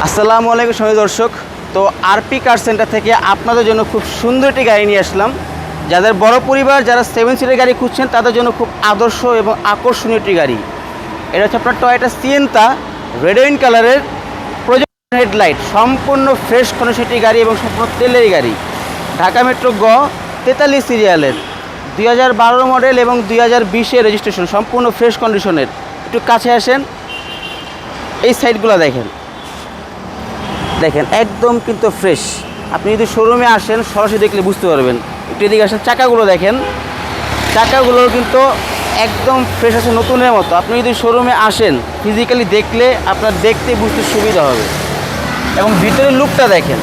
আসসালামু আলাইকুম সবাই দর্শক। তো আরপি কার সেন্টার থেকে আপনাদের জন্য খুব সুন্দর একটি গাড়ি নিয়ে আসলাম। যাদের বড় পরিবার, যারা 7 সিটের গাড়ি খুঁজছেন তাদের জন্য খুব আদর্শ এবং আকর্ষণীয় একটি গাড়ি। এটা হচ্ছে আপনার টয়োটা সিয়েন্তা রেড ওয়াইন কালারের প্রজেক্ট হেডলাইট, সম্পূর্ণ ফ্রেশ কন্ডিশন একটি গাড়ি এবং সম্পূর্ণ তেলের গাড়ি। ঢাকা মেট্রো 43 সিরিয়ালের 2012 মডেল এবং 2020-এর রেজিস্ট্রেশন, সম্পূর্ণ ফ্রেশ কন্ডিশনের। একটু কাছে আসেন, এই সাইডগুলো দেখেন একদম কিন্তু ফ্রেশ। আপনি যদি শোরুমে আসেন সরাসরি দেখলে বুঝতে পারবেন। একটু এদিকে আসেন, চাকাগুলো দেখেন, চাকাগুলো কিন্তু একদম ফ্রেশ আছে, নতুনের মতো। আপনি যদি শোরুমে আসেন ফিজিক্যালি দেখলে আপনার দেখতে বুঝতে সুবিধা হবে। এবং ভিতরের লুকটা দেখেন,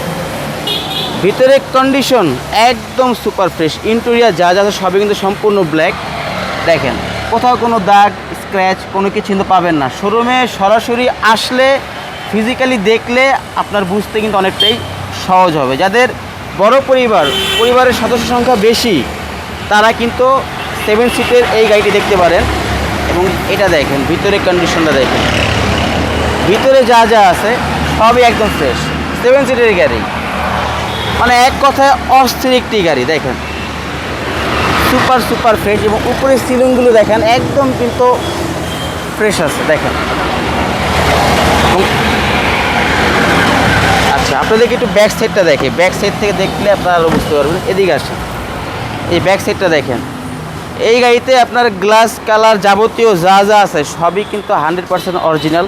ভিতরের কন্ডিশন একদম সুপার ফ্রেশ। ইন্টেরিয়ার যা যা আছে সবই কিন্তু সম্পূর্ণ ব্ল্যাক। দেখেন কোথাও কোনো দাগ স্ক্র্যাচ কোনো কিছু কিন্তু পাবেন না। শোরুমে সরাসরি আসলে ফিজিক্যালি দেখলে আপনার বুঝতে কিন্তু অনেকটাই সহজ হবে। যাদের বড় পরিবারের সদস্য সংখ্যা বেশি তারা কিন্তু 7 সিটের এই গাড়িটি দেখতে পারেন। এবং এটা দেখেন, ভিতরে কন্ডিশনটা দেখেন, ভিতরে যা যা আছে সবই একদম ফ্রেশ। 7 সিটের গাড়ি মানে এক কথায় অস্থির একটি গাড়ি। দেখেন সুপার ফ্রেশ। এবং উপরের সিলিংগুলো দেখেন একদম কিন্তু ফ্রেশ আছে। দেখেন আচ্ছা, আপনাদেরকে একটু ব্যাক সাইডটা দেখে, ব্যাক সাইড থেকে দেখলে আপনারা আরও বুঝতে পারবেন। এদিকে আসেন, এই ব্যাক সাইডটা দেখেন। এই গাড়িতে আপনার গ্লাস কালার যাবতীয় যা যা আছে সবই কিন্তু 100% অরিজিনাল,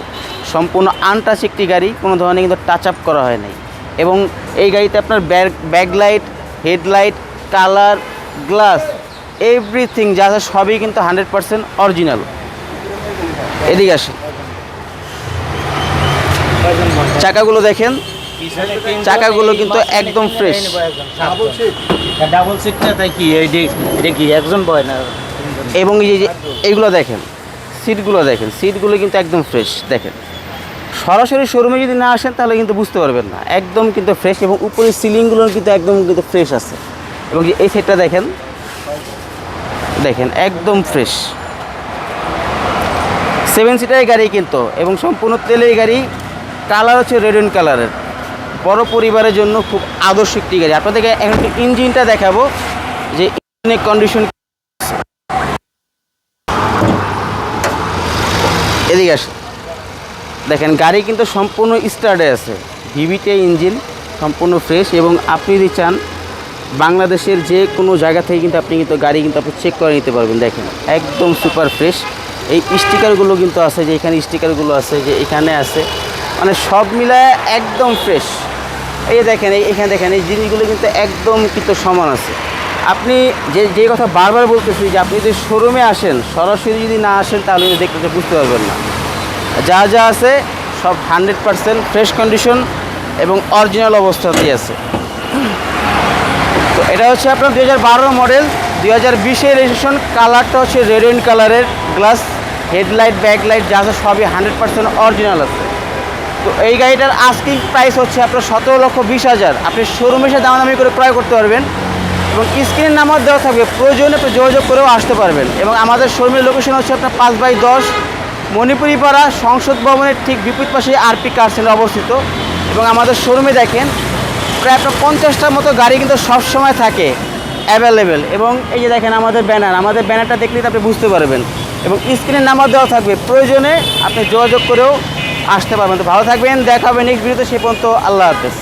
সম্পূর্ণ আনটাচ একটি গাড়ি, কোনো ধরনের কিন্তু টাচ আপ করা হয় নাই। এবং এই গাড়িতে আপনার backlight, headlight, colour, glass, everything যা আছে সবই কিন্তু 100% অরিজিনাল। এদিকে আসেন, চাকাগুলো দেখেন, চাকাগুলো কিন্তু একদম ফ্রেশ। ডাবল সিটটা তাই কি এটা কি একজন বয় না? এবং এই যে এইগুলো দেখেন, সিটগুলো দেখেন, সিটগুলো কিন্তু একদম ফ্রেশ। দেখেন সরাসরি শোরুমে যদি না আসেন তাহলে কিন্তু বুঝতে পারবেন না, একদম কিন্তু ফ্রেশ। এবং উপরের সিলিংগুলো কিন্তু একদম কিন্তু ফ্রেশ আছে। এবং এই সাইডটা দেখেন, দেখেন একদম ফ্রেশ। 7 সিটারের গাড়ি কিন্তু, এবং সম্পূর্ণ তেলের গাড়ি। কালার হচ্ছে রেড ওয়াইন কালারের। বড় পরিবারের জন্য খুব আদর্শ একটি গাড়ি। আপনাদেরকে এখন একটু ইঞ্জিনটা দেখাবো যে ইঞ্জিনের কন্ডিশন। এদিকে আসে, দেখেন গাড়ি কিন্তু সম্পূর্ণ স্টার্টে আছে, ভিভিটি ইঞ্জিন, সম্পূর্ণ ফ্রেশ। এবং আপনি যদি চান বাংলাদেশের যে কোনো জায়গা থেকে কিন্তু আপনি গাড়ি কিন্তু আপনি চেক করে নিতে পারবেন। দেখেন একদম সুপার ফ্রেশ। এই স্টিকারগুলো কিন্তু আছে, যে এখানে স্টিকারগুলো আছে, যে এখানে আছে, মানে সব মিলায় একদম ফ্রেশ। এই দেখেন, এখানে দেখেন এই জিনিসগুলো কিন্তু একদম কিন্তু সমান আছে। আপনি যে কথা বারবার বলতেছি যে আপনি যদি শোরুমে আসেন, সরাসরি যদি না আসেন তাহলে দেখতে বুঝতে পারবেন না। যা যা আছে সব 100% ফ্রেশ কন্ডিশন এবং অরিজিনাল অবস্থাতেই আছে। তো এটা হচ্ছে আপনার 2012 মডেল, 2020-এর রেজিস্ট্রেশন। কালারটা হচ্ছে রেড ওয়াইন কালারের। গ্লাস, হেডলাইট, ব্যাকলাইট যা আছে সবই 100% অরিজিনাল আছে। তো এই গাড়িটার আস্কিং প্রাইস হচ্ছে আপনার 17,20,000। আপনি শোরুমে এসে দামাদামি করে ক্রয় করতে পারবেন। এবং স্ক্রিনের নাম্বার দেওয়া থাকবে, প্রয়োজনে আপনি যোগাযোগ করেও আসতে পারবেন। এবং আমাদের শোরুমের লোকেশন হচ্ছে আপনার 5/10 মণিপুরি পাড়া, সংসদ ভবনের ঠিক বিপরীত পাশে আরপি কার সেন্টার অবস্থিত। এবং আমাদের শোরুমে দেখেন প্রায় আপনার 50টার মতো গাড়ি কিন্তু সবসময় থাকে অ্যাভেলেবেল। এবং এই যে দেখেন আমাদের ব্যানারটা দেখলেই আপনি বুঝতে পারবেন। এবং স্ক্রিনের নাম্বার দেওয়া থাকবে, প্রয়োজনে আপনি যোগাযোগ করেও আসতে পারবেন। তো ভালো থাকবেন, দেখা হবে নেক্সট ভিডিওতে। সে পর্যন্ত আল্লাহ হাফেজ।